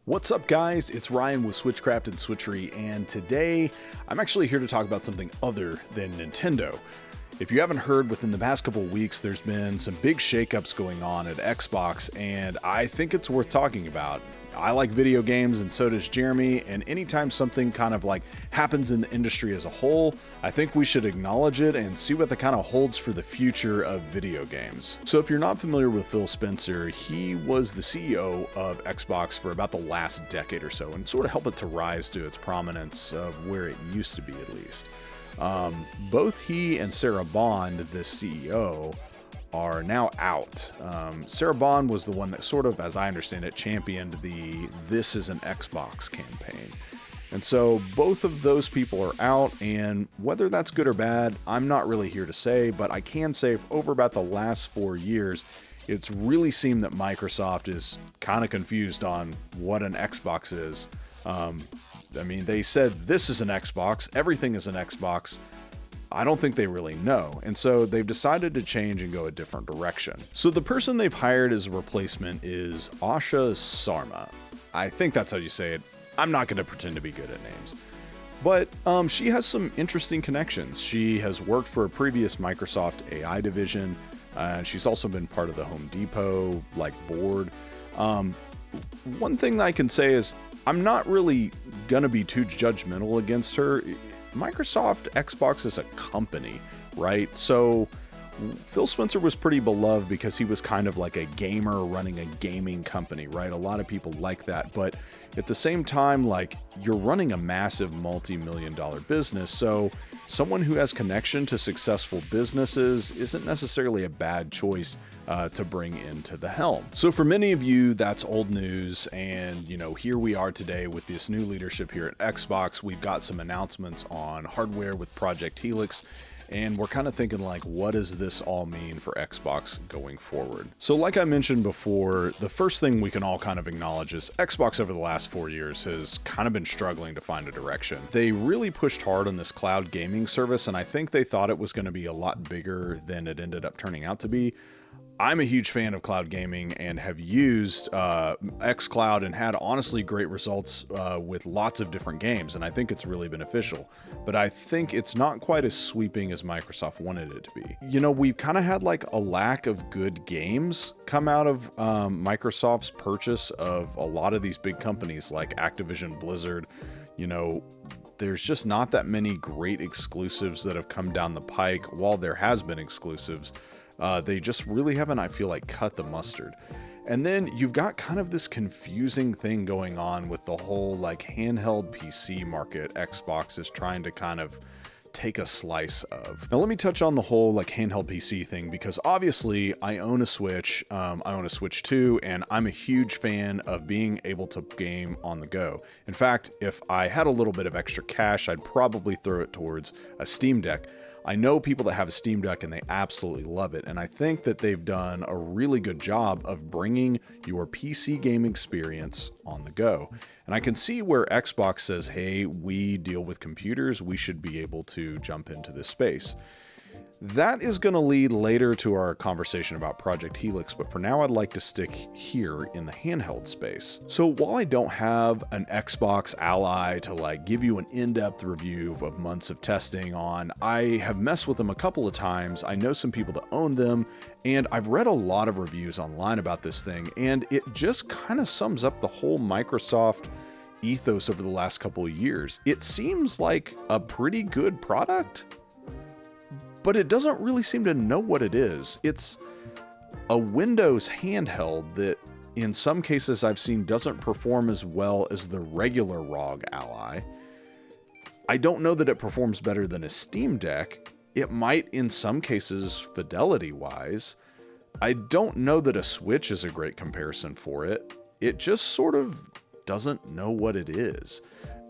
What's up, guys? It's Ryan with Switchcraft and Switchery, and today I'm actually here to talk about something other than Nintendo. If you haven't heard, within the past couple of weeks, there's been some big shakeups going on at Xbox, and I think it's worth talking about. I like video games, and so does Jeremy, and anytime something kind of like happens in the industry as a whole, I think we should acknowledge it and see what that kind of holds for the future of video games. So if you're not familiar with Phil Spencer, he was the CEO of Xbox for about the last decade or so, and sort of helped it to rise to its prominence of where it used to be, at least. Both he and Sarah Bond, the CEO, are now out. Sarah Bond was the one that sort of, as I understand it, championed the "This is an Xbox" campaign. And so both of those people are out, and whether that's good or bad, I'm not really here to say, but I can say over about the last 4 years, it's really seemed that Microsoft is kind of confused on what an Xbox is. They said this is an Xbox, everything is an Xbox. I don't think they really know, and so they've decided to change and go a different direction. So the person they've hired as a replacement is Asha Sarma. I think that's how you say it. I'm not going to pretend to be good at names. But she has some interesting connections. She has worked for a previous Microsoft AI division, and she's also been part of the Home Depot board. One thing that I can say is I'm not really going to be too judgmental against her. Microsoft Xbox is a company, right? So Phil Spencer was pretty beloved because he was kind of like a gamer running a gaming company, right? A lot of people like that, but at the same time, you're running a massive multi-million-dollar business, so someone who has connection to successful businesses isn't necessarily a bad choice to bring into the helm. So for many of you, that's old news, and here we are today with this new leadership here at Xbox. We've got some announcements on hardware with Project Helix, and we're kind of thinking what does this all mean for Xbox going forward? So like I mentioned before, the first thing we can all kind of acknowledge is Xbox over the last 4 years has kind of been struggling to find a direction. They really pushed hard on this cloud gaming service, and I think they thought it was going to be a lot bigger than it ended up turning out to be. I'm a huge fan of cloud gaming and have used xCloud and had honestly great results with lots of different games, and I think it's really beneficial. But I think it's not quite as sweeping as Microsoft wanted it to be. We've kind of had a lack of good games come out of Microsoft's purchase of a lot of these big companies like Activision Blizzard. There's just not that many great exclusives that have come down the pike. While there has been exclusives, they just really haven't, I feel cut the mustard. And then you've got kind of this confusing thing going on with the whole handheld PC market Xbox is trying to kind of take a slice of. Now let me touch on the whole handheld PC thing, because obviously I own a Switch, I own a Switch 2, and I'm a huge fan of being able to game on the go. In fact, if I had a little bit of extra cash, I'd probably throw it towards a Steam Deck. I know people that have a Steam Deck and they absolutely love it, and I think that they've done a really good job of bringing your PC game experience on the go. And I can see where Xbox says, hey, we deal with computers, we should be able to jump into this space. That is going to lead later to our conversation about Project Helix, but for now I'd like to stick here in the handheld space. So while I don't have an Xbox Ally to give you an in-depth review of months of testing on, I have messed with them a couple of times. I know some people that own them, and I've read a lot of reviews online about this thing, and it just kind of sums up the whole Microsoft ethos over the last couple of years. It seems like a pretty good product, but it doesn't really seem to know what it is. It's a Windows handheld that in some cases I've seen doesn't perform as well as the regular ROG Ally. I don't know that it performs better than a Steam Deck. It might in some cases fidelity-wise. I don't know that a Switch is a great comparison for it. It just sort of doesn't know what it is.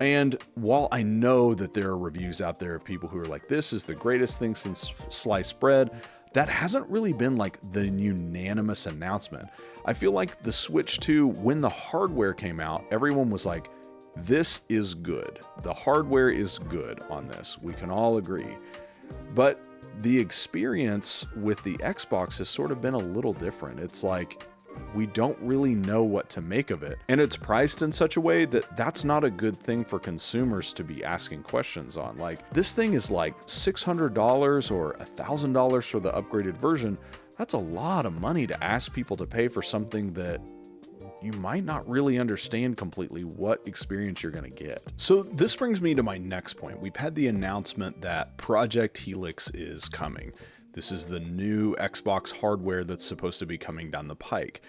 And while I know that there are reviews out there of people who are this is the greatest thing since sliced bread, that hasn't really been the unanimous announcement. I feel like the Switch 2, when the hardware came out, everyone was this is good. The hardware is good on this. We can all agree. But the experience with the Xbox has sort of been a little different. It's we don't really know what to make of it. And it's priced in such a way that that's not a good thing for consumers to be asking questions on. Like, this thing is like $600 or $1,000 for the upgraded version. That's a lot of money to ask people to pay for something that you might not really understand completely what experience you're going to get. So this brings me to my next point. We've had the announcement that Project Helix is coming. This is the new Xbox hardware that's supposed to be coming down the pike.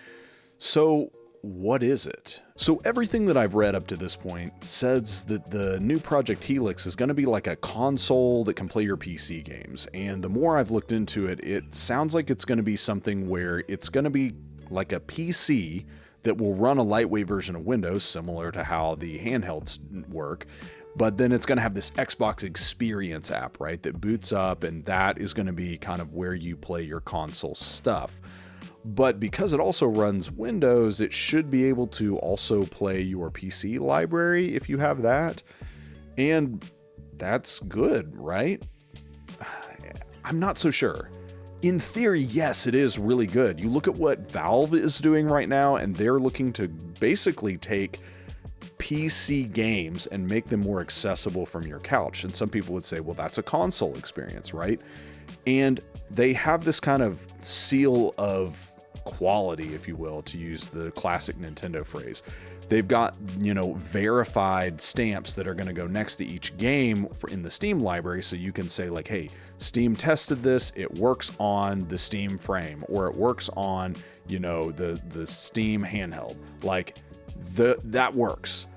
So what is it? So everything that I've read up to this point says that the new Project Helix is going to be like a console that can play your PC games. And the more I've looked into it, it sounds like it's going to be something where it's going to be like a PC that will run a lightweight version of Windows, similar to how the handhelds work. But then it's going to have this Xbox Experience app, right, that boots up, and that is going to be kind of where you play your console stuff. But because it also runs Windows, it should be able to also play your PC library if you have that. And that's good, right? I'm not so sure. In theory, yes, it is really good. You look at what Valve is doing right now, and they're looking to basically take PC games and make them more accessible from your couch. And some people would say, well, that's a console experience, right? And they have this kind of seal of quality, if you will, to use the classic Nintendo phrase. They've got, verified stamps that are going to go next to each game in the Steam library. So you can say like, hey, Steam tested this. It works on the Steam frame, or it works on, the Steam handheld. Like that works.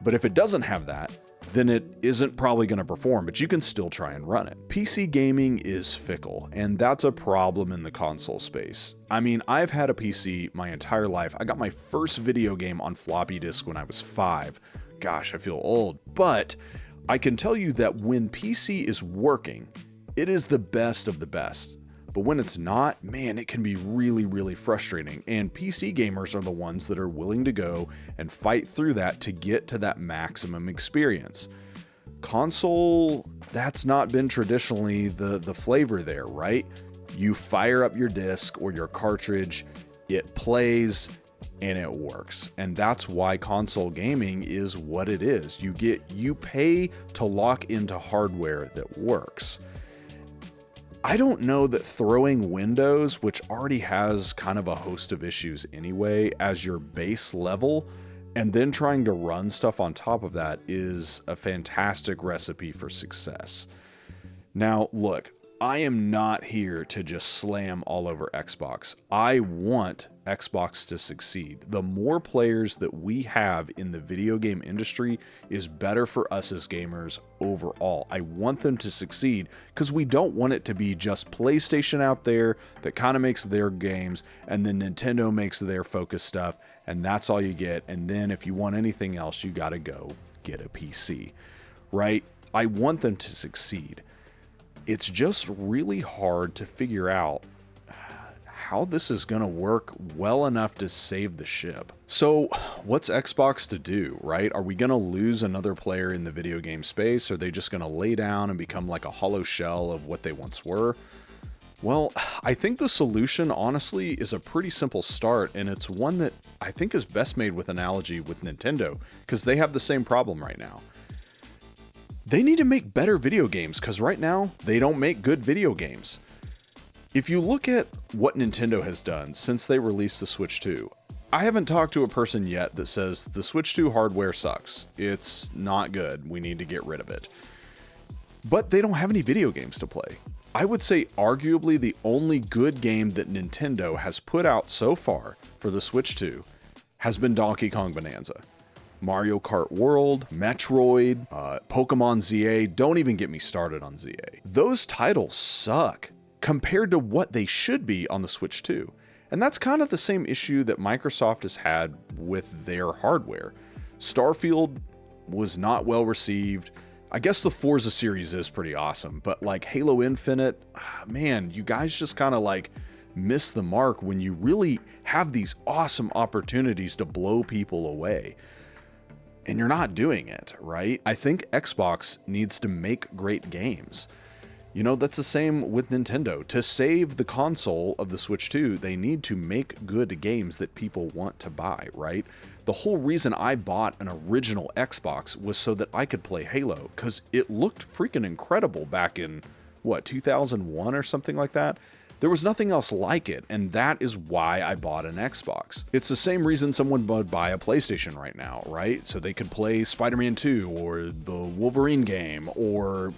But if it doesn't have that, then it isn't probably going to perform, but you can still try and run it. PC gaming is fickle, and that's a problem in the console space. I mean, I've had a PC my entire life. I got my first video game on floppy disk when I was 5. Gosh, I feel old. But I can tell you that when PC is working, it is the best of the best. But when it's not, man, it can be really, really frustrating. And PC gamers are the ones that are willing to go and fight through that to get to that maximum experience. Console, that's not been traditionally the flavor there, right? You fire up your disc or your cartridge, it plays, and it works. And that's why console gaming is what it is. You pay to lock into hardware that works. I don't know that throwing Windows, which already has kind of a host of issues anyway, as your base level, and then trying to run stuff on top of that is a fantastic recipe for success. Now, look, I am not here to just slam all over Xbox. I want Xbox to succeed. The more players that we have in the video game industry is better for us as gamers overall. I want them to succeed because we don't want it to be just PlayStation out there that kind of makes their games, and then Nintendo makes their focus stuff, and that's all you get. And then if you want anything else, you got to go get a PC, right? I want them to succeed. It's just really hard to figure out how this is going to work well enough to save the ship. So what's Xbox to do, right? Are we going to lose another player in the video game space? Are they just going to lay down and become like a hollow shell of what they once were? Well, I think the solution, honestly, is a pretty simple start, and it's one that I think is best made with analogy with Nintendo, because they have the same problem right now. They need to make better video games, because right now, they don't make good video games. If you look at what Nintendo has done since they released the Switch 2, I haven't talked to a person yet that says the Switch 2 hardware sucks. It's not good. We need to get rid of it. But they don't have any video games to play. I would say arguably the only good game that Nintendo has put out so far for the Switch 2 has been Donkey Kong Bonanza. Mario Kart World, Metroid, Pokemon ZA, don't even get me started on ZA. Those titles suck compared to what they should be on the Switch 2. And that's kind of the same issue that Microsoft has had with their hardware. Starfield was not well received. I guess the Forza series is pretty awesome, but like Halo Infinite, man, you guys just kind of like miss the mark when you really have these awesome opportunities to blow people away. And you're not doing it, right? I think Xbox needs to make great games. You know, that's the same with Nintendo. To save the console of the Switch 2, they need to make good games that people want to buy, right? The whole reason I bought an original Xbox was so that I could play Halo, because it looked freaking incredible back in, what, 2001 or something like that? There was nothing else like it, and that is why I bought an Xbox. It's the same reason someone would buy a PlayStation right now, right? So they could play Spider-Man 2 or the Wolverine game or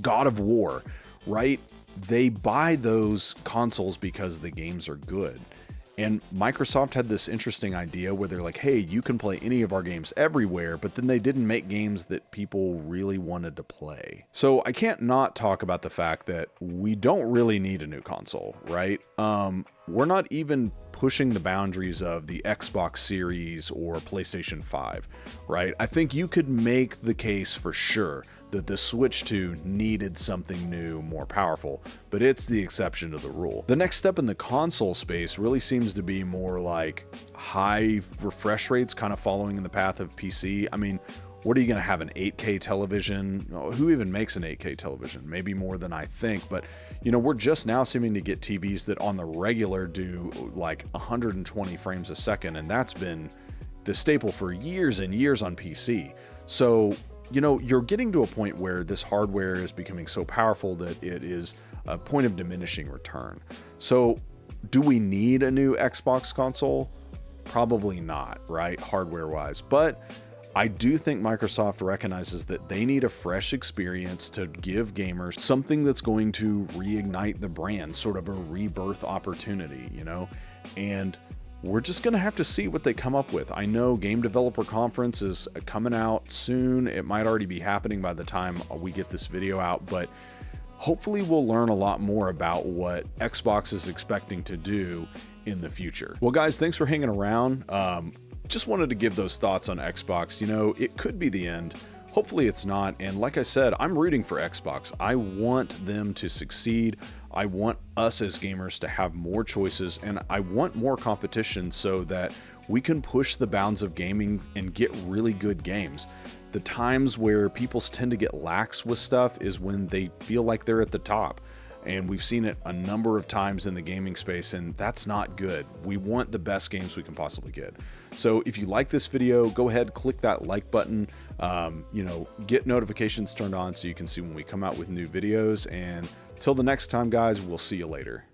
God of War, right? They buy those consoles because the games are good. And Microsoft had this interesting idea where they're like, hey, you can play any of our games everywhere, but then they didn't make games that people really wanted to play. So I can't not talk about the fact that we don't really need a new console, right? We're not even pushing the boundaries of the Xbox Series or PlayStation 5, right? I think you could make the case for sure that the Switch 2 needed something new, more powerful, but it's the exception to the rule. The next step in the console space really seems to be more like high refresh rates, kind of following in the path of PC. I mean, what are you going to have, an 8K television? Who even makes an 8K television? Maybe more than I think, but you know, we're just now seeming to get TVs that on the regular do like 120 frames a second, and that's been the staple for years and years on PC. So you know, you're getting to a point where this hardware is becoming so powerful that it is a point of diminishing return. So do we need a new Xbox console? Probably not, right? Hardware wise. But I do think Microsoft recognizes that they need a fresh experience to give gamers something that's going to reignite the brand, sort of a rebirth opportunity, you know? And we're just going to have to see what they come up with. I know Game Developer Conference is coming out soon. It might already be happening by the time we get this video out, but hopefully we'll learn a lot more about what Xbox is expecting to do in the future. Well, guys, thanks for hanging around. Just wanted to give those thoughts on Xbox. You know, it could be the end. Hopefully it's not. And like I said, I'm rooting for Xbox. I want them to succeed. I want us as gamers to have more choices, and I want more competition so that we can push the bounds of gaming and get really good games. The times where people tend to get lax with stuff is when they feel like they're at the top. And we've seen it a number of times in the gaming space, and that's not good. We want the best games we can possibly get. So if you like this video, go ahead, click that like button, you know, get notifications turned on so you can see when we come out with new videos. And till the next time, guys, we'll see you later.